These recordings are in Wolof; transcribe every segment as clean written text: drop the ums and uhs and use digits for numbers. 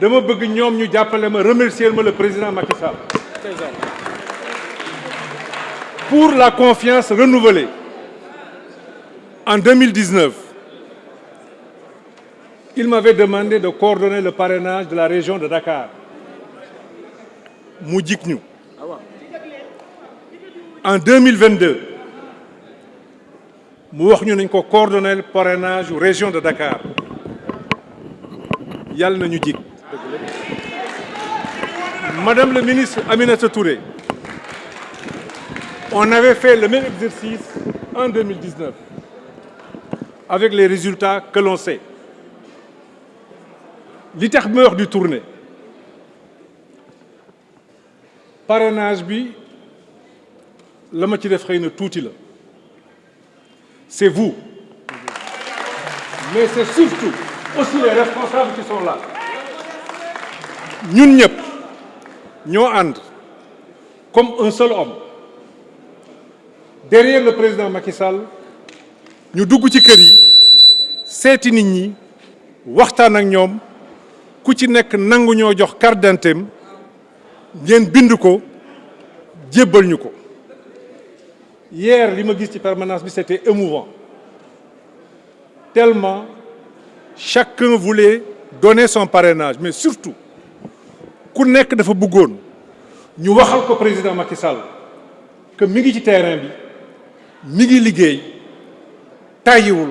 dama bëgg ñoom ñu jàppale ma remercier ma le président Macky Sall pour la confiance renouvelée en 2019. Il m'avait demandé de coordonner le parrainage de la région de Dakar mu jik ñu. En 2022 mu wax ñu nañ ko coordonner le parrainage région de Dakar yàlla na ñu jik. Madame le ministre Aminata Touré, on avait fait le même exercice en 2019 avec les résultats que l'on sait. Li tax ma wax di tourner parrainage bi la ma ci def xëy na tuuti la c'est vous mais c'est surtout aussi les responsables qui sont là ñun ñëpp ñoo ànd comme un seul homme derrière le président Macky Sall ñu dugg ci kër yi seeti nit ñi waxtaan ak ñoom ku ci nekk nangu ñoo jox carte d'identité ngeen bind ko jébbal ñu ko. Hier li ma gis ci permanence bi c'était émouvant tellement chacun voulait donner son parrainage mais surtout ku nekk dafa bëggoon ñu waxal ko président Macky Sall que mi ngi ci terrain bi mi ngi liggéey tàyyiwul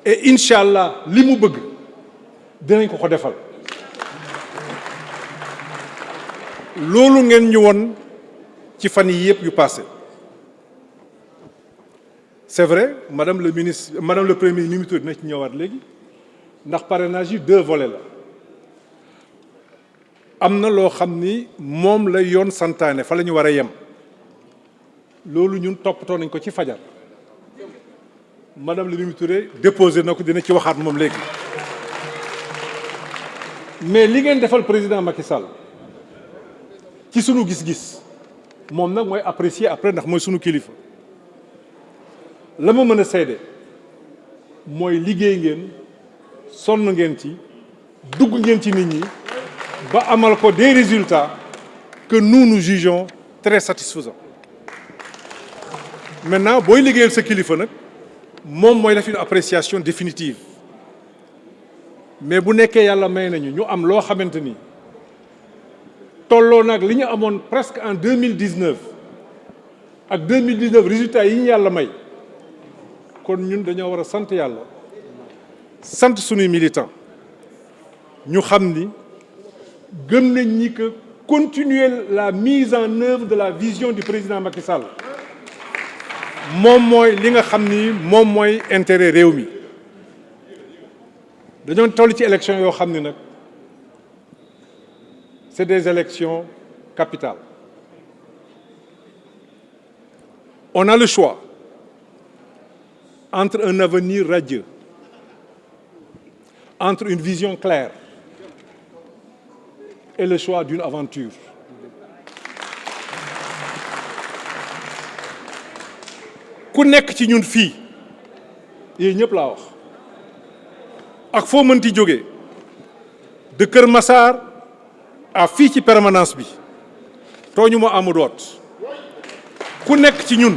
et incha allah li mu bëgg dinañ ko ko defal. loolu ngeen ñu won ci fan yi yëpp yu passé c'est vrai madame le ministre madame le premier ministre dina ci ñëwaat léegi ndax parrainage yi 2 volets la am na loo xam ni moom la yoon santaane fa la ñu war a yem loolu ñun toppatoo nañ ko ci fajar madame le ministre déposé na ko dina ci waxaat moom léegi mais li ngeen defal président Macky Sall ci sunu gis-gis moom nag mooy apprécier après ndax mooy sunu kilifa la ma mën a seede mooy liggéey ngeen sonn ngeen ci dugg ngeen ci nit ñi ba amal ko des résultats que nous jugeons très satisfaisants. Maintenant booy liggéeyal sa kilifa nag moom mooy def une appréciation définitive mais bu nekkee yàlla may nañu ñu am loo xamante ni tolloo nag li ñu amoon presque en 2019 ak 2019 résultats yi ñu yàlla may kon ñun dañoo war a sant yàlla sant suñuy militants ñu xam ni gëm nañ ni que continuer la mise en œuvre de la vision du président Macky Sall moom mooy li nga xam ni moom mooy intérêt réew mi dañoo toll ci élection yoo xam ni nag c'est des élections capitales. On a le choix entre un avenir radieux, entre une vision claire et le choix d'une aventure. Ku nekk ci ñun fii yéen ñëpp laa wax ak foo mënti jógee de Kër Massar a fii ci permanence bi tooñu ma amu doot ku nekk ci ñun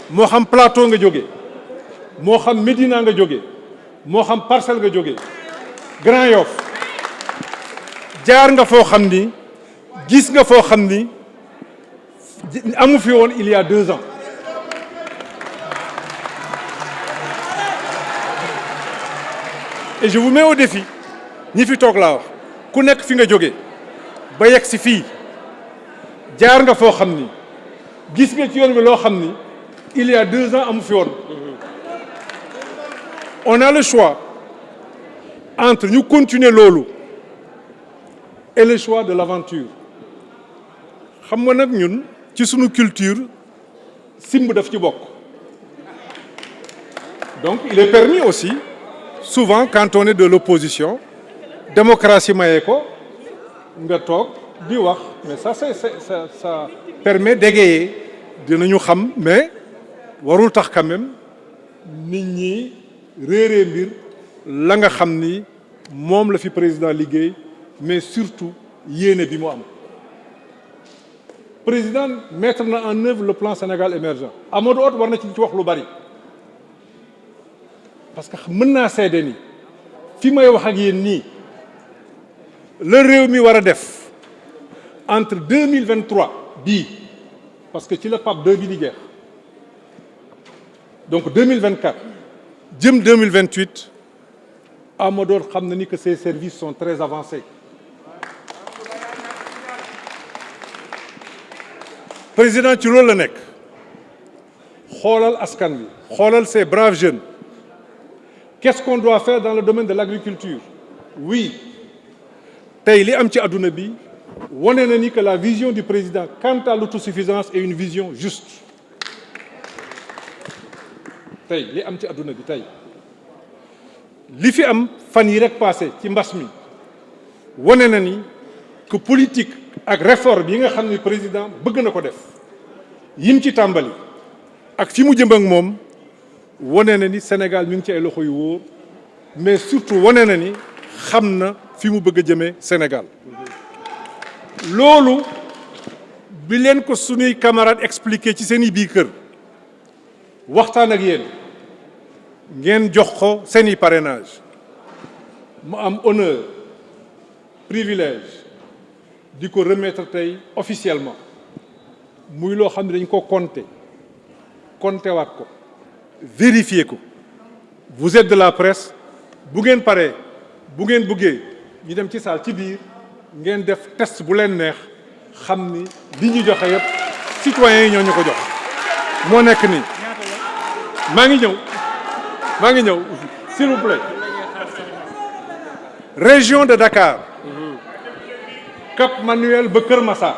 moo xam plateau nga jóge moo xam Médina nga jóge moo xam Parcelles nga jóge Grand Yoff jaar nga foo xam ni gis nga foo xam ni amu fi woon il y a 2 ans et je vous mets au défi ñi fi toog laa wax ku nekk fi nga jóge ba yegg si fii jaar nga foo xam ni gis nga ci yoon bi loo xam ni il y a 2 ans amu fi woon. On a le choix entre ñu continuer loolu et le choix de l'aventure xam nga nag ñun ci sunu culture simb daf ci bokk donc il est permis aussi souvent quand on est de l'opposition démocratie mayee ko nga toog di wax mais ça permet d'égayer dinañu xam mais warul tax quand même nit ñi réeree mbir la nga xam ni moom la fi président liggéey mais surtout yéene bi mu am président mettre na en œuvre le plan Sénégal émergent Amadou Hott war na ci wax lu bari parce que mën naa seede ni fi may wax ak yéen nii la réew mi war a def entre 2023 bii parce que ci la PAP 2 bi di jeex donc 2024 jëm 2028 Amadou Hott xam na ni que ces services sont très avancés président ci loolu la nekk xoolal askan wi xoolal ces braves jeunes qu'est-ce qu'on doit faire dans le domaine de l'agriculture oui tey li am ci adduna bi wane na ni que la vision du président quant à l'autosuffisance est une vision juste tey li am ci adduna bi tey li fi am fan yi rek passé ci mbas mi wane na ni que politique ak réforme yi nga xam ni président bëgg na ko def yim ci tàmbali ak fi mu jëm ak moom wane na ni Sénégal mi ngi ci ay loxo yu wóor mais surtout wane na ni xam na fi mu bëgg a jëmee Sénégal loolu bi leen ko sunuy camarades expliqué ci seen i biir kër waxtaan ak yéen ngeen jox ko seen i parrainage mu am honneur privilège di ko remettre tey officiellement muy loo xam ne dañ ko compter waat ko vérifier ko vous êtes de la presse bu ngeen paree bu ngeen bëggee ñu dem ci salle ci biir ngeen def test bu leen neex xam ni li ñu joxe yëpp citoyens yi ñoo ñu ko jox moo nekk nii maa ngi ñëw s'il vous plaît région de Dakar Cap Manuel ba Kër Massar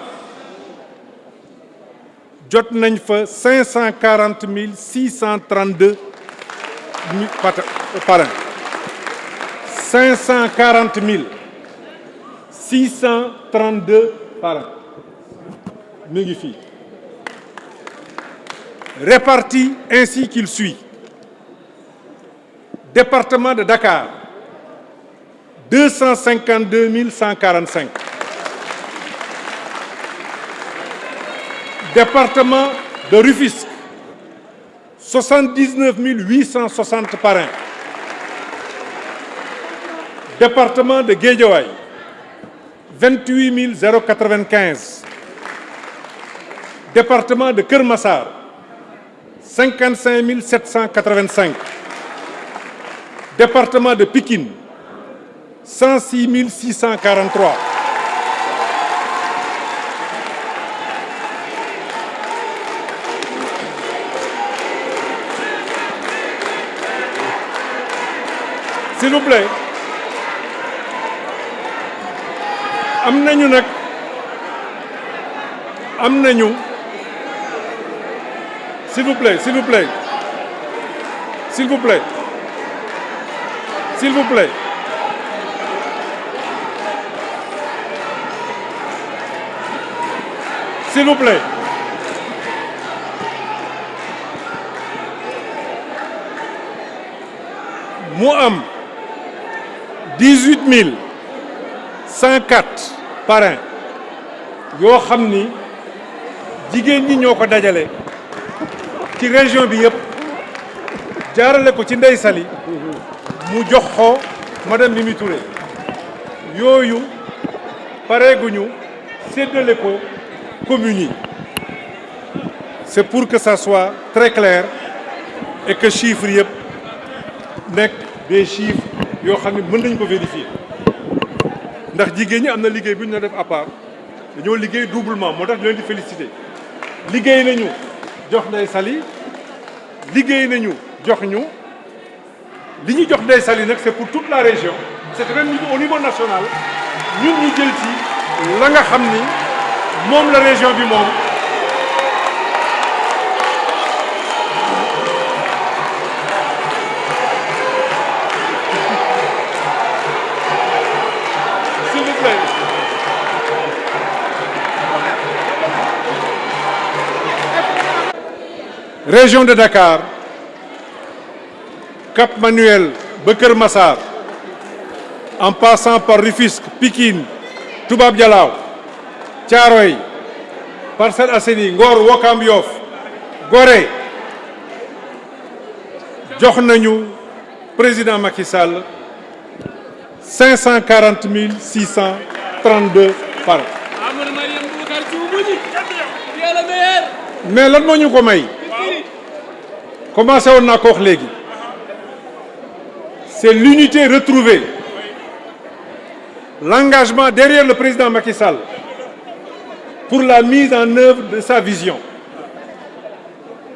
jot nañ fa 540 632 parrains 540 632 parrains mi ngi fii répartis ainsi qu'il suit département de Dakar 252 145 département de Rufisque 79 860 parrains département de Guédiawaye 28 095 département de Keur Massar 55 785 département de Pikine 106 643 s'il vous plaît am nañu s'il vous plaît s'il vous plaît s'il vous plaît s'il vous plaît s'il vous plaît mu am 18 104 parrains yoo xam ni jigéen ñi ñoo ko dajale ci région bi yëpp jaarale ko ci Ndeye Sali mu jox ko madame Mimi Touré yooyu pareeguñu séddale ko communes yi c'est pour que ça soit très clair et que chiffres yëpp nekk des chiffres yoo xam ne mën nañ ko vérifier ndax jigéen ñi am na liggéey bu ñu def à part dañoo liggéey doublement moo tax ñu leen di féliciter liggéey nañu jox Ndeye Sali liggéey nañu jox ñu li ñu jox Ndeye Sali nag c'est pour toute la région c'est même au niveau national ñun ñu jël ci la nga xam ni moom la région bi moom s'il vous plaît région de Dakar Cap Manuel ba Kër Massar en passant par Rufisque, Pikine, Toubab Dialaw, Thiaroye, Parcelles Assainies, Ngor, Ouakam, Yoff, Gorée, jox nañu président Macky Sall 540 632 par. mais lan moo ñu ko may. commencé woon naa ko wax léegi. c'est l'unité retrouvée, l'engagement derrière le président Macky Sall pour la mise en œuvre de sa vision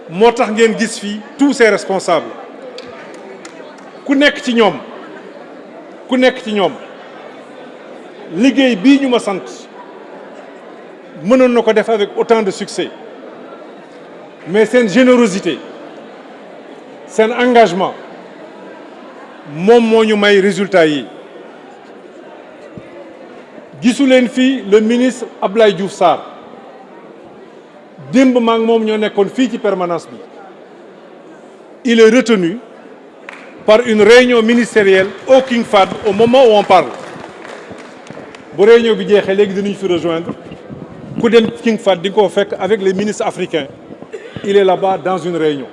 moo tax ngeen gis fii tous ces responsables ku nekk ci ñoom liggéey bii ñu ma sant mënoon na ko def avec autant de succès mais seen générosité seen engagement moom moo ñu may résultat yi. gisu leen fii le ministre Abdoulaye Diouf Sarr démb maa ngi moom ñoo nekkoon fii ci permanence bi il est retenu par une réunion ministérielle au King Fahd au moment où on parle bu réunion bi jeexee léegi dinañ fi rejoindre ku dem King Fahd di nga ko fekk avec les ministres africains il est là-bas dans une réunion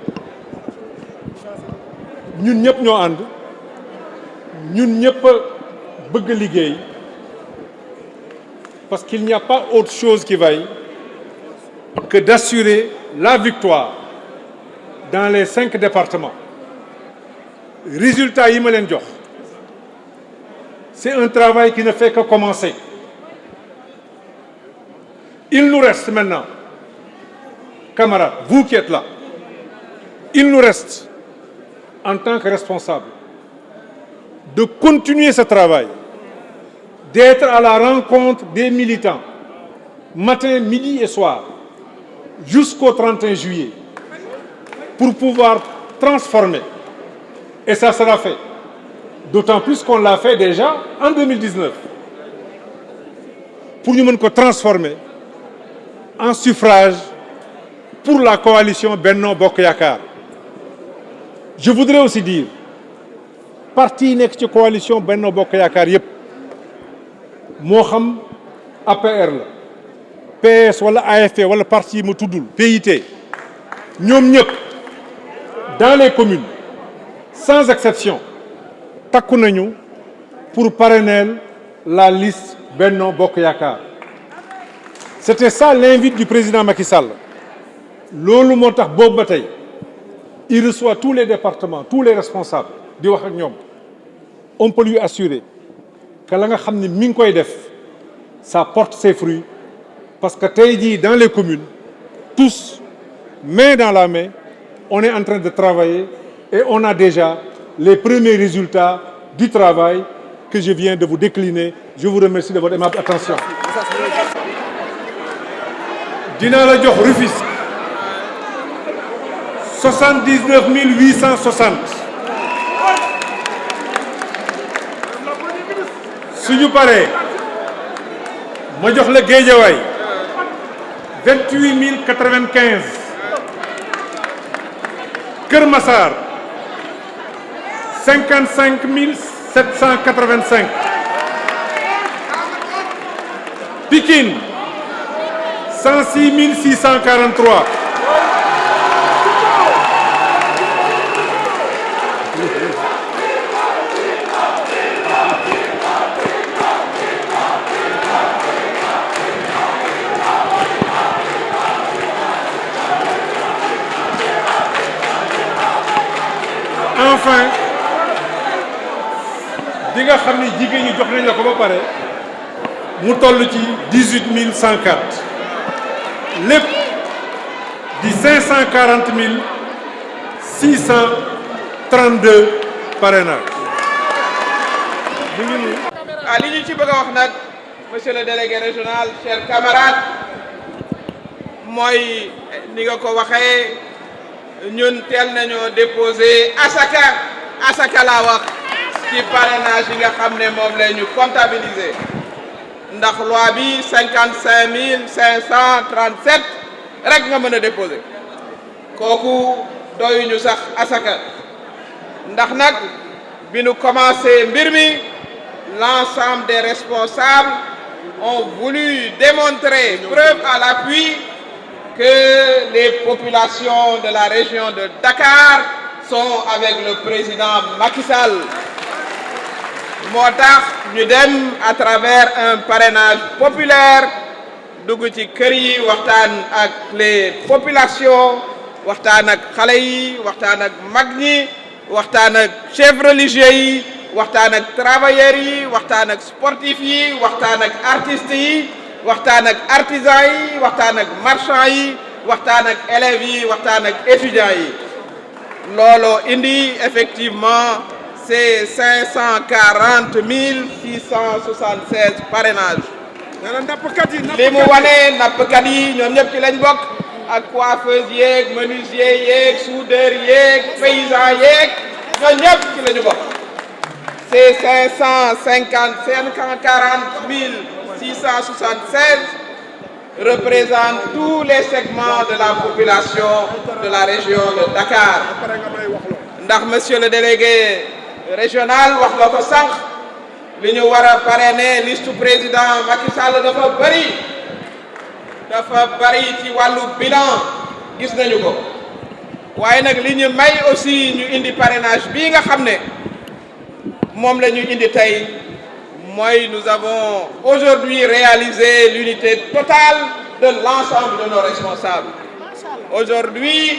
ñun ñëpp ñoo ànd ñun ñëpp bëgg liggéey parce qu'il n'y a pas autre chose qui vaille que d'assurer la victoire dans les 5 départements. Résultat yi ma leen jox c'est un travail qui ne fait que commencer. Il nous reste maintenant, camarades, vous qui êtes là, il nous reste en tant que responsables de continuer ce travail, d'être à la rencontre des militants, matin, midi et soir, jusqu'au 31 juillet, pour pouvoir transformer. Et ça sera fait. D'autant plus qu'on l'a fait déjà en 2019. Pour nous transformer en suffrage pour la coalition Benno Bokk Yakaar. Je voudrais aussi dire, parti yi nekk ci coalition Benno Bokk Yakaar yépp moo xam APR la PS wala AFP wala parti yi mu tuddul PIT ñoom ñëpp dans les communes sans exception takku nañu pour parrainer la liste Benno Bokk Yakaar. C'était ça l'invite du président Macky Sall. loolu moo tax boobu ba tey il reçoit tous les départements tous les responsables di wax ak ñoom. On peut lui assurer que la nga xam ne mi ngi koy def ça porte ses fruits parce que tey jii dans les communes tous main dans la main on est en train de travailler et on a déjà les premiers résultats du travail que je viens de vous décliner. Je vous remercie de votre aimable attention. Dinaa la jox Rufisque 79 860. suñu paree ma jox la Guédiawaye 28 095. Kër Massar 55 785. Pikine 106 643. Enfin di nga xam ne jigéen ñi jox nañ la ko ba pare mu toll ci 18 104 lépp di 540 632 parrainage. li ñu ci bëgg a wax nag monsieur le délégué régional chers camarades mooy ni nga ko waxee ñun teel nañoo déposé asaka laa wax ci parrainage yi nga xam ne moom la ñu comptabiliser ndax loi bi 55 537 rek nga mën a déposé kooku doyuñu sax asaka ndax nag bi nu commencé mbir mi l'ensemble des responsables ont voulu démontrer, preuve à l'appui, que les populations de la région de Dakar sont avec le président Macky Sall. moo tax ñu dem à travers un parrainage populaire dugg ci kër yi waxtaan ak les populations waxtaan ak xale yi waxtaan ak mag ñi waxtaan ak chefs religieux yi waxtaan ak travailleurs yi waxtaan ak sportifs yi waxtaan ak artistes yi waxtaan ak artisans yi waxtaan ak marchands yi waxtaan ak élèves yi waxtaan ak étudiants yi looloo indi effectivement c'est 540 676 parrainages. li mu wane nappkat yi ñoom ñëpp ci lañ bokk ak coiffeuse yeeg menuisier yeeg soudeur yeeg paysan yeeg ñoom ñëpp ci la ñu bokk. c'est 540 676 représentent tous les segments de la population de la région de Dakar. ndax monsieur le délégué régional wax nga ko sànq li ñu war a parrainer liste président Macky Sall dafa bari ci wàllu bilan gis nañu ko waaye nag li ñu may aussi ñu indi parrainage bii nga xam ne moom la ñu indi tey mooy nous avons aujourd'hui réalisé l'unité totale de l'ensemble de nos responsables. Aujourd'hui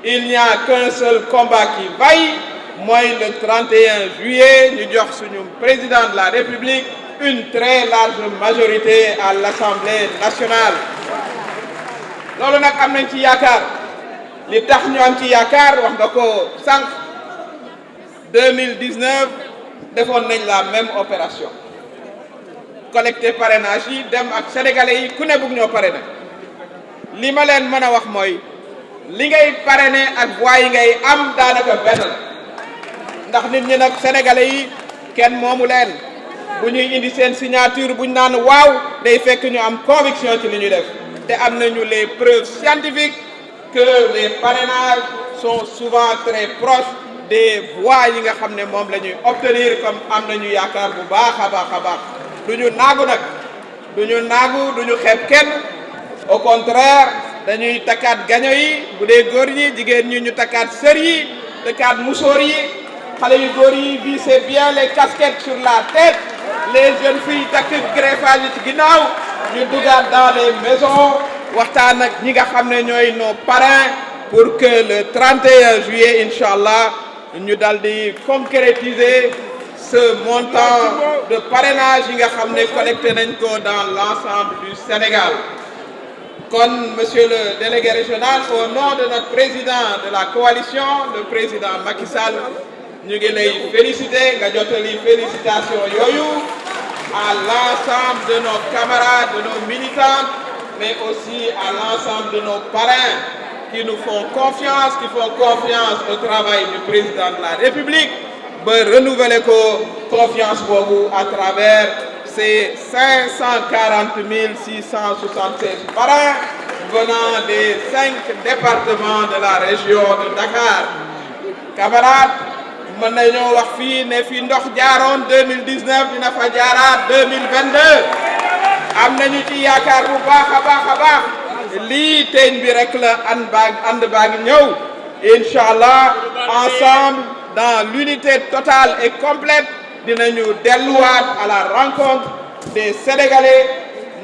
il n'y a qu'un seul combat qui vaille mooy le 31 juillet ñu jox suñu président de la République une très large majorité à l'Assemblée nationale. loolu nag am nañ ci yaakaar li tax ñu am ci yaakaar wax nga ko sànq 2019 defoon nañ la même opération collecter parrainage yi dem ak sénégalais yi ku ne bëgg ñoo parrainer li ma leen mën a wax mooy li ngay parrainer ak voix yi ngay am daanaka benn la ndax nit ñi nag sénégalais yi kenn moomu leen bu ñuy indi seen signature bu ñu naan waaw day fekk ñu am conviction ci li ñuy def te am nañu les preuves scientifiques que les parrainages sont souvent très proches des voix yi nga xam ne moom la ñuy obtenir comme am nañu yaakaar bu baax a baax a baax du ñu naagu nag du ñu xeeb kenn au contraire dañuy takkaat gaño yi bu dee góor ñi jigéen ñi ñu takkaat sër yi takkaat musóor yi xale yu góor yi visser bien les casquettes sur la tête les jeunes filles takk greffage yi ci ginnaaw ñu dugaat dans les maisons waxtaan ak ñi nga xam ne ñooy nos parrains pour que le 31 juillet incha allah ñu dal di concrétiser ce montant de parrainage yi nga xam ne collecté nañ ko dans l'ensemble du Sénégal. kon monsieur le délégué régional au nom de notre président de la coalition le président Macky Sall ñu ngi lay féliciter nga jottali félicitations yooyu à l'ensemble de nos camarades de nos militants mais aussi à l'ensemble de nos parrains qui nous font confiance qui font confiance au travail du président de la République ba renouveler ko confiance boobu à travers ces 540 676 parrains venant des 5 départements de la région de Dakar. Camarades, mën nañoo wax fii ne fi ndox jaaroon 2019 dina fa jaaraat 2022 am nañu ci yaakaar bu baax a baax lii teeñ bi rek la ànd baa ngi ñëw incha allah ensemble dans l'unité totale et complète dinañu delluwaat à la rencontre des Sénégalais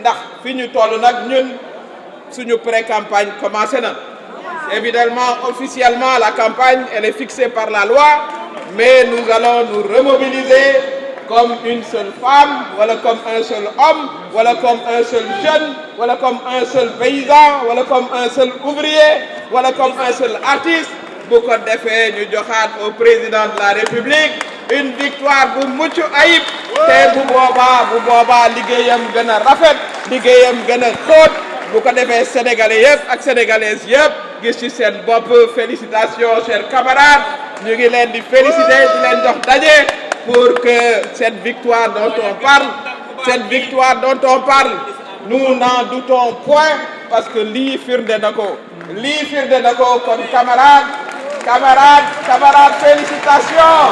ndax fi ñu toll nag ñun suñu pré-campagne commencé na évidemment officiellement la campagne elle est fixée par la loi mais nous allons nous remobiliser comme une seule femme wala comme un seul homme wala comme un seul jeune wala comme un seul paysan wala comme un seul ouvrier wala comme un seul artiste bu ko defee ñu joxaat au président de la République une victoire bu mucc ayib te bu boobaa liggéeyam gën a rafet liggéeyam gën a xóot bu ko defee sénégalais yëpp ak sénégalaises yëpp gis ci seen bopp félicitations chers camarades ñu ngi leen di féliciter di leen jox daje pour que cette victoire dont on parle nous n'en doutons point parce que lii firnde na ko kon camarades félicitations